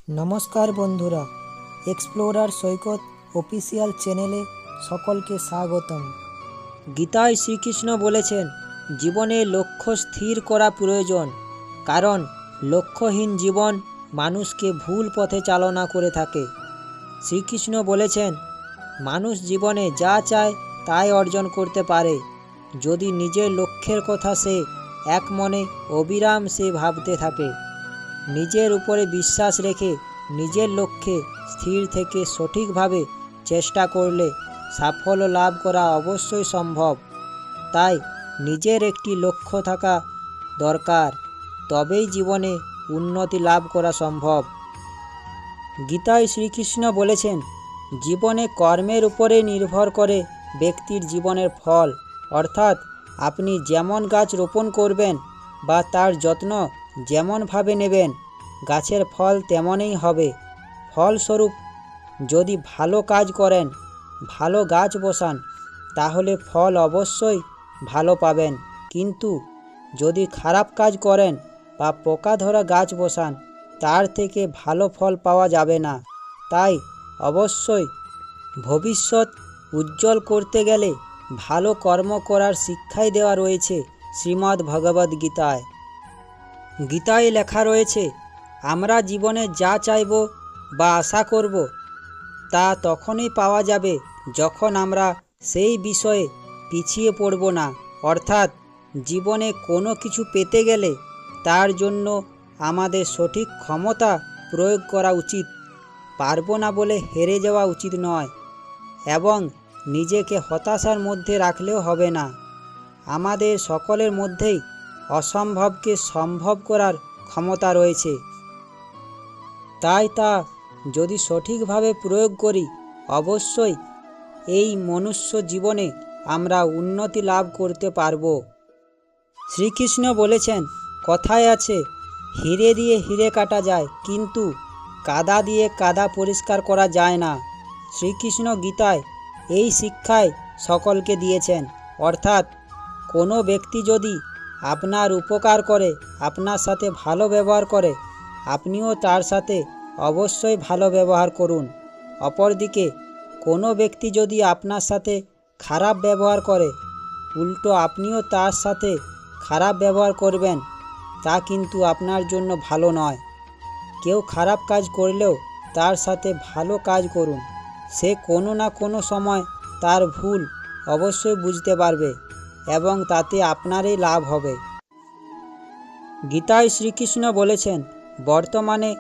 নমস্কার বন্ধুরা, এক্সপ্লোরার সৈকত অফিসিয়াল চ্যানেলে সকলকে স্বাগতম। গীতায় শ্রীকৃষ্ণ বলেছেন, জীবনে লক্ষ্য স্থির করা প্রয়োজন, কারণ লক্ষ্যহীন জীবন মানুষকে ভুল পথে চালনা করে থাকে। শ্রীকৃষ্ণ বলেছেন, মানুষ জীবনে যা চায় তাই অর্জন করতে পারে, যদি নিজের লক্ষ্যের কথা সে এক মনে অবিরাম সে ভাবতে থাকে। নিজের উপরে বিশ্বাস রেখে নিজের লক্ষ্যে স্থির থেকে সঠিকভাবে চেষ্টা করলে সাফল্য লাভ করা অবশ্যই সম্ভব। তাই নিজের একটি লক্ষ্য থাকা দরকার, তবেই জীবনে উন্নতি লাভ করা সম্ভব। গীতায় শ্রীকৃষ্ণ বলেছেন, জীবনে কর্মের উপরে নির্ভর করে ব্যক্তির জীবনের ফল, অর্থাৎ আপনি যেমন গাছ রোপণ করবেন বা তার যত্ন যেমনভাবে নেবেন, গাছের ফল তেমনই হবে। ফলস্বরূপ যদি ভালো কাজ করেন, ভালো গাছ বসান, তাহলে ফল অবশ্যই ভালো পাবেন। কিন্তু যদি খারাপ কাজ করেন বা পোকা ধরা গাছ বসান, তার থেকে ভালো ফল পাওয়া যাবে না। তাই অবশ্যই ভবিষ্যৎ উজ্জ্বল করতে গেলে ভালো কর্ম করার শিক্ষাই দেওয়া রয়েছে শ্রীমদ্ ভগবদ্ গীতায়। গীতায় লেখা রয়েছে, আমরা জীবনে যা চাইব বা আশা করব তা তখনই পাওয়া যাবে যখন আমরা সেই বিষয়ে পিছিয়ে পড়ব না। অর্থাৎ জীবনে কোনো কিছু পেতে গেলে তার জন্য আমাদের সঠিক ক্ষমতা প্রয়োগ করা উচিত, পারবো না বলে হেরে যাওয়া উচিত নয়, এবং নিজেকে হতাশার মধ্যে রাখলেও হবে না। আমাদের সকলের মধ্যেই অসম্ভবকে সম্ভব করার ক্ষমতা রয়েছে, তাই তা যদি সঠিকভাবে প্রয়োগ করি, অবশ্যই এই মনুষ্য জীবনে আমরা উন্নতি লাভ করতে পারব। শ্রীকৃষ্ণ বলেছেন, কথায় আছে, হিরে দিয়ে হিরে কাটা যায়, কিন্তু কাদা দিয়ে কাদা পরিষ্কার করা যায় না। শ্রীকৃষ্ণ গীতায় এই শিক্ষায় সকলকে দিয়েছেন, অর্থাৎ কোনো ব্যক্তি যদি আপনার উপকার করে, আপনার সাথে ভালো ব্যবহার করে, আপনিও তার সাথে অবশ্যই ভালো ব্যবহার করুন। অপরদিকে কোনো ব্যক্তি যদি আপনার সাথে খারাপ ব্যবহার করে, উল্টো আপনিও তার সাথে খারাপ ব্যবহার করবেন, তা কিন্তু আপনার জন্য ভালো নয়। কেউ খারাপ কাজ করলেও তার সাথে ভালো কাজ করুন, সে কোনো না কোনো সময় তার ভুল অবশ্যই বুঝতে পারবে এবং তাতে আপনারই লাভ হবে। গীতায় শ্রীকৃষ্ণ বলেছেন, বর্তমানে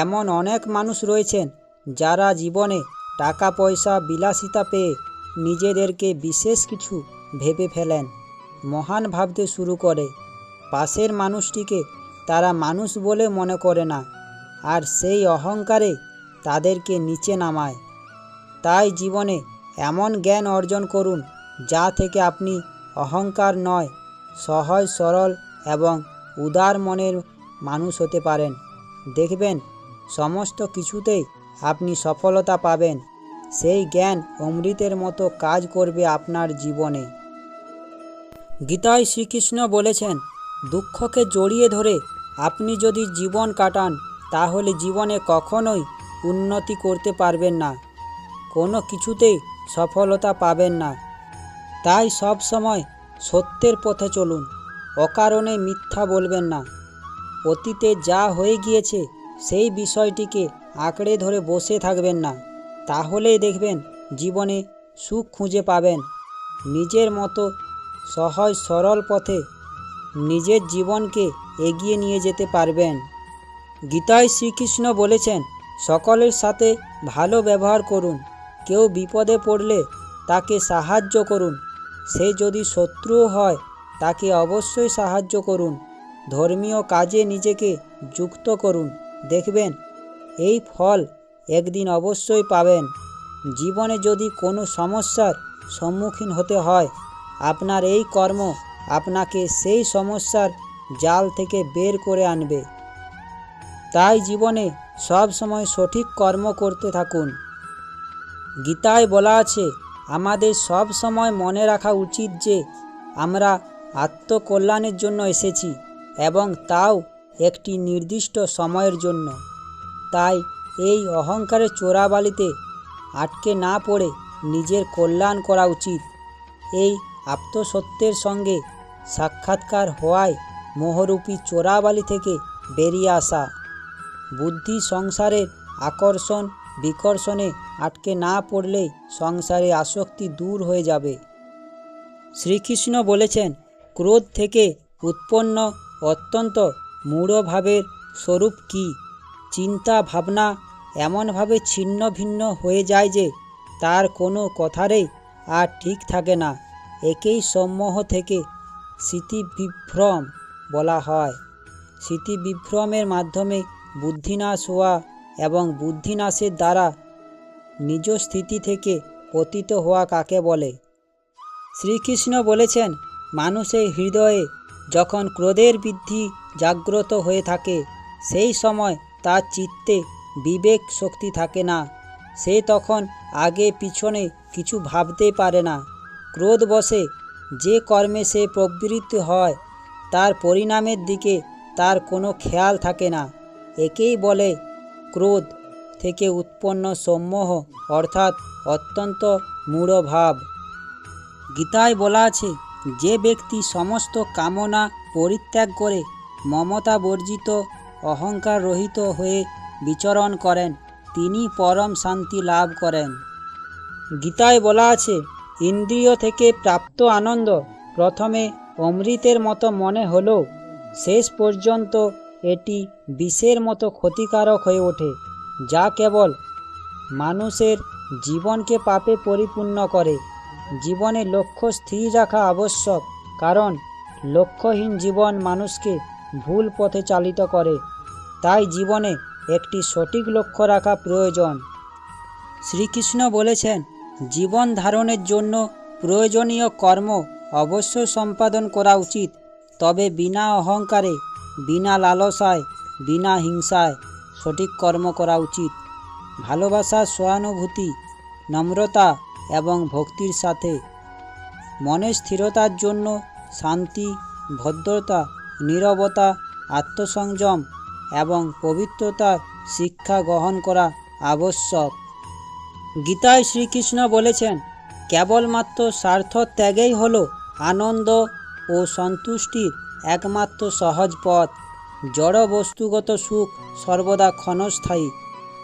এমন অনেক মানুষ রয়েছেন যারা জীবনে টাকা পয়সা বিলাসিতা পেয়ে নিজেদেরকে বিশেষ কিছু ভেবে ফেলেন, মহান ভাবতে শুরু করে। পাশের মানুষটিকে তারা মানুষ বলে মনে করে না, আর সেই অহংকারে তাদেরকে নিচে নামায়। তাই জীবনে এমন জ্ঞান অর্জন করুন যা থেকে আপনি অহংকার নয়, সহজ সরল এবং উদার মনের মানুষ হতে পারেন। দেখবেন সমস্ত কিছুতেই আপনি সফলতা পাবেন। সেই জ্ঞান অমৃতের মতো কাজ করবে আপনার জীবনে। গীতায় শ্রীকৃষ্ণ বলেছেন, দুঃখকে জড়িয়ে ধরে আপনি যদি জীবন কাটান, তাহলে জীবনে কখনোই উন্নতি করতে পারবেন না, কোনো কিছুতেই সফলতা পাবেন না। তাই সব সময় সত্যের পথে চলুন, অকারণে মিথ্যা বলবেন না। অতীতে যা হয়ে গিয়েছে সেই বিষয়টিকে আঁকড়ে ধরে বসে থাকবেন না, তাহলেই দেখবেন জীবনে সুখ খুঁজে পাবেন। নিজের মতো সহজ সরল পথে নিজের জীবনকে এগিয়ে নিয়ে যেতে পারবেন। গীতায় শ্রীকৃষ্ণ বলেছেন, সকলের সাথে ভালো ব্যবহার করুন, কেউ বিপদে পড়লে তাকে সাহায্য করুন, সে যদি শত্রুও হয় তাকে অবশ্যই সাহায্য করুন। ধর্মীয় কাজে নিজেকে যুক্ত করুন, দেখবেন এই ফল একদিন অবশ্যই পাবেন। জীবনে যদি কোনো সমস্যার সম্মুখীন হতে হয়, আপনার এই কর্ম আপনাকে সেই সমস্যার জাল থেকে বের করে আনবে। তাই জীবনে সব সময় সঠিক কর্ম করতে থাকুন। গীতায় বলা আছে, আমাদের সব সময় মনে রাখা উচিত যে আমরা আত্মকল্যাণের জন্য এসেছি, এবং তাও একটি নির্দিষ্ট সময়ের জন্য। তাই এই অহংকারের চোরাবালিতে আটকে না পড়ে নিজের কল্যাণ করা উচিত। এই আত্মসত্যের সঙ্গে সাক্ষাৎকার হওয়ায় মোহরূপী চোরাবালি থেকে বেরিয়ে আসা। বুদ্ধি সংসারের আকর্ষণ বিকর্ষণে আটকে না পড়লেই সংসারে আসক্তি দূর হয়ে যাবে। শ্রীকৃষ্ণ বলেছেন, ক্রোধ থেকে উৎপন্ন অত্যন্ত মূঢ় ভাবের স্বরূপ কি? চিন্তা ভাবনা এমনভাবে ছিন্ন ভিন্ন হয়ে যায় যে তার কোনো কথারই আর ঠিক থাকে না। একেই সম্মোহ থেকে স্মৃতিবিভ্রম বলা হয়। স্মৃতিবিভ্রমের মাধ্যমে বুদ্ধিনাশ হওয়া এবং বুদ্ধিনাশের দ্বারা নিজ স্থিতি থেকে পতিত হওয়া কাকে বলে? শ্রীকৃষ্ণ বলেছেন, মানুষের হৃদয়ে যখন ক্রোধের বৃদ্ধি জাগ্রত হয়ে থাকে সেই সময় তার চিত্তে বিবেক শক্তি থাকে না। সে তখন আগে পিছনে কিছু ভাবতে পারে না। ক্রোধ বশে যে কর্মে সে প্রবৃত্ত হয় তার পরিণামের দিকে তার কোনো খেয়াল থাকে না। একেই বলে ক্রোধ থেকে উৎপন্ন সম্মোহ, অর্থাৎ অত্যন্ত মূঢ় ভাব। গীতায় বলা আছে, যে ব্যক্তি সমস্ত কামনা পরিত্যাগ করে মমতা বর্জিত অহংকার রহিত হয়ে বিচরণ করেন তিনি পরম শান্তি লাভ করেন। গীতায় বলা আছে, ইন্দ্রিয় থেকে প্রাপ্ত আনন্দ প্রথমে অমৃতের মতো মনে হলেও শেষ পর্যন্ত এটি বিষের মতো ক্ষতিকারক হয়ে ওঠে, যা কেবল মানুষের জীবনকে পাপে পরিপূর্ণ করে। জীবনে লক্ষ্য স্থির রাখা আবশ্যক, কারণ লক্ষ্যহীন জীবন মানুষকে ভুল পথে চালিত করে। তাই জীবনে একটি সঠিক লক্ষ্য রাখা প্রয়োজন। শ্রীকৃষ্ণ বলেছেন, জীবন ধারণের জন্য প্রয়োজনীয় কর্ম অবশ্যই সম্পাদন করা উচিত, তবে বিনা অহংকারে, বিনা লালসায়, বিনা হিংসায় সঠিক কর্ম করা উচিত। ভালোবাসা, সহানুভূতি, নম্রতা এবং ভক্তির সাথে। মনের স্থিরতার জন্য শান্তি, ভদ্রতা, নীরবতা, আত্মসংযম এবং পবিত্রতার শিক্ষা গ্রহণ করা আবশ্যক। গীতায় শ্রীকৃষ্ণ বলেছেন, কেবলমাত্র স্বার্থ ত্যাগই হল আনন্দ ও সন্তুষ্টির একমাত্র সহজ পথ। জড় বস্তুগত সুখ সর্বদা ক্ষণস্থায়ী।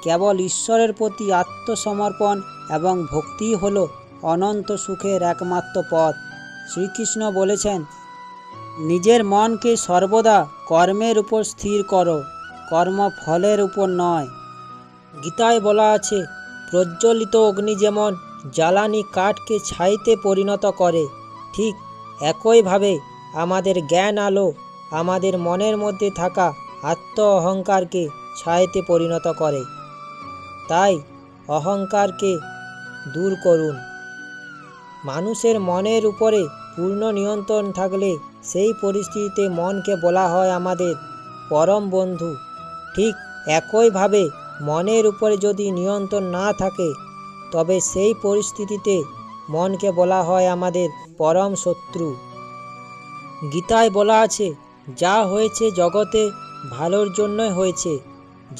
কেবল ঈশ্বরের প্রতি আত্মসমর্পণ এবং ভক্তি হল অনন্ত সুখের একমাত্র পথ। শ্রীকৃষ্ণ বলেছেন, নিজের মনকে সর্বদা কর্মের উপর স্থির করো, কর্ম ফলের উপর নয়। গীতায় বলা আছে, প্রজ্বলিত অগ্নি যেমন জ্বালানি কাঠকে ছাইতে পরিণত করে, ঠিক একইভাবে আমাদের জ্ঞান আলো আমাদের মনের মধ্যে থাকা আত্ম অহংকারকে ছাইতে পরিণত করে। তাই অহংকারকে দূর করুন। মানুষের মনের উপরে পূর্ণ নিয়ন্ত্রণ থাকলে সেই পরিস্থিতিতে মনকে বলা হয় আমাদের পরম বন্ধু। ঠিক একইভাবে মনের উপরে যদি নিয়ন্ত্রণ না থাকে তবে সেই পরিস্থিতিতে মনকে বলা হয় আমাদের পরম শত্রু। গীতায় বলা আছে, যা হয়েছে জগতে ভালোর জন্যই হয়েছে,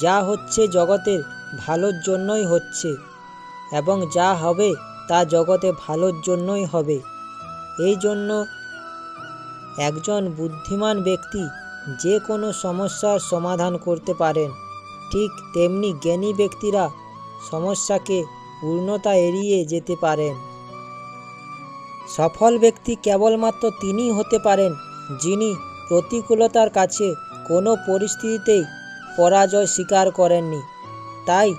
যা হচ্ছে জগতের ভালোর জন্যই হচ্ছে, এবং যা হবে তা জগতে ভালোর জন্যই হবে। এই জন্য একজন বুদ্ধিমান ব্যক্তি যে কোনো সমস্যার সমাধান করতে পারেন, ঠিক তেমনি জ্ঞানী ব্যক্তিরা সমস্যাকে পূর্ণতা এড়িয়ে যেতে পারেন। সফল ব্যক্তি কেবলমাত্র তিনিই হতে পারেন যিনি প্রতিকূলতার কাছে কোনো পরিস্থিতিতেই পরাজয় স্বীকার করেননি। তাই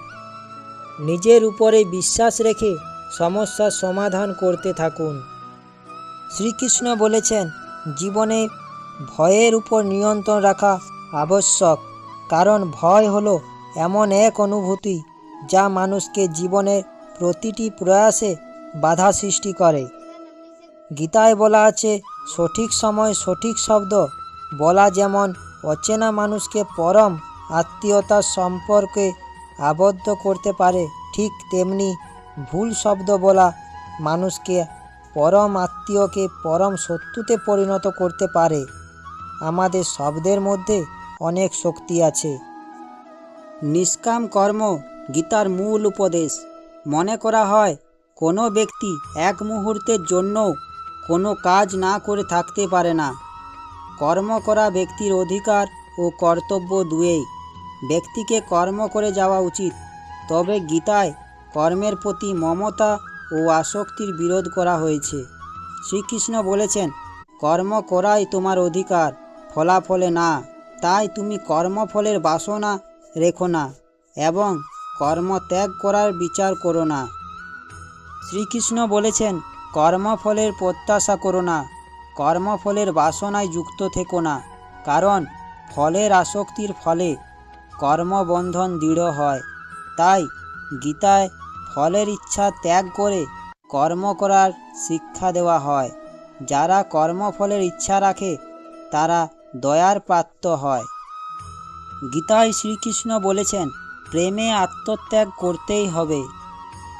নিজের উপরে বিশ্বাস রেখে সমস্যার সমাধান করতে থাকুন। শ্রীকৃষ্ণ বলেছেন, জীবনে ভয়ের উপর নিয়ন্ত্রণ রাখা আবশ্যক, কারণ ভয় হলো এমন এক অনুভূতি যা মানুষকে জীবনের প্রতিটি প্রয়াসে বাধা সৃষ্টি করে। গীতায় বলা আছে, সঠিক সময় সঠিক শব্দ বলা যেমন অচেনা মানুষকে পরম আত্মীয়তার সম্পর্কে আবদ্ধ করতে পারে, ঠিক তেমনি ভুল শব্দ বলা মানুষকে পরম আত্মীয়কে পরম শত্রুতে পরিণত করতে পারে। আমাদের শব্দের মধ্যে অনেক শক্তি আছে। নিষ্কাম কর্ম গীতার মূল উপদেশ। মনে করা হয় কোনো ব্যক্তি এক মুহূর্তের জন্যও কোনো কাজ না করে থাকতে পারে না। কর্ম করা ব্যক্তির অধিকার ও কর্তব্য দুয়েই। ব্যক্তিকে কর্ম করে যাওয়া উচিত। তবে গীতায় কর্মের প্রতি মমতা ও আসক্তির বিরোধ করা হয়েছে। শ্রীকৃষ্ণ বলেছেন, কর্ম করাই তোমার অধিকার, ফলাফলে না। তাই তুমি কর্মফলের বাসনা রেখো না এবং কর্ম ত্যাগ করার বিচার করো না। শ্রীকৃষ্ণ বলেছেন, কর্মফলের প্রত্যাশা করো না, কর্মফলের বাসনায় যুক্ত থেকো না, কারণ ফলের আসক্তির ফলে কর্মবন্ধন দৃঢ় হয়। তাই গীতায় ফলের ইচ্ছা ত্যাগ করে কর্ম করার শিক্ষা দেওয়া হয়। যারা কর্মফলের ইচ্ছা রাখে তারা দয়ার পাত্র হয়। গীতায় শ্রীকৃষ্ণ বলেছেন, প্রেমে আত্মত্যাগ করতেই হবে।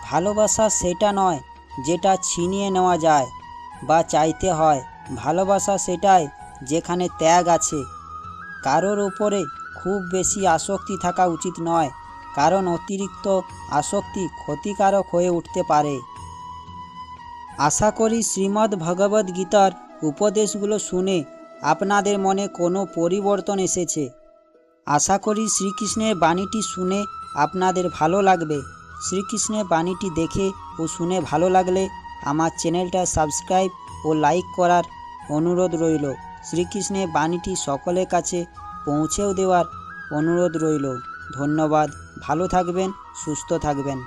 ভালোবাসা সেটা নয় যেটা ছিনিয়ে নেওয়া যায় বা চাইতে হয়। ভালোবাসা সেটাই যেখানে ত্যাগ আছে। কারোর উপরে খুব বেশি আসক্তি থাকা উচিত নয়, কারণ অতিরিক্ত আসক্তি ক্ষতিকারক হয়ে উঠতে পারে। আশা করি শ্রীমদ্ ভগবদ্ গীতার উপদেশগুলো শুনে আপনাদের মনে কোনো পরিবর্তন এসেছে। আশা করি শ্রীকৃষ্ণের বাণীটি শুনে আপনাদের ভালো লাগবে। শ্রীকৃষ্ণের বাণীটি দেখে ও শুনে ভালো লাগলে আমার চ্যানেলটা সাবস্ক্রাইব ও লাইক করার অনুরোধ রইল। শ্রীকৃষ্ণের বাণীটি সকলের কাছে পৌঁছেও দেওয়ার অনুরোধ রইল। ধন্যবাদ। ভালো থাকবেন, সুস্থ থাকবেন।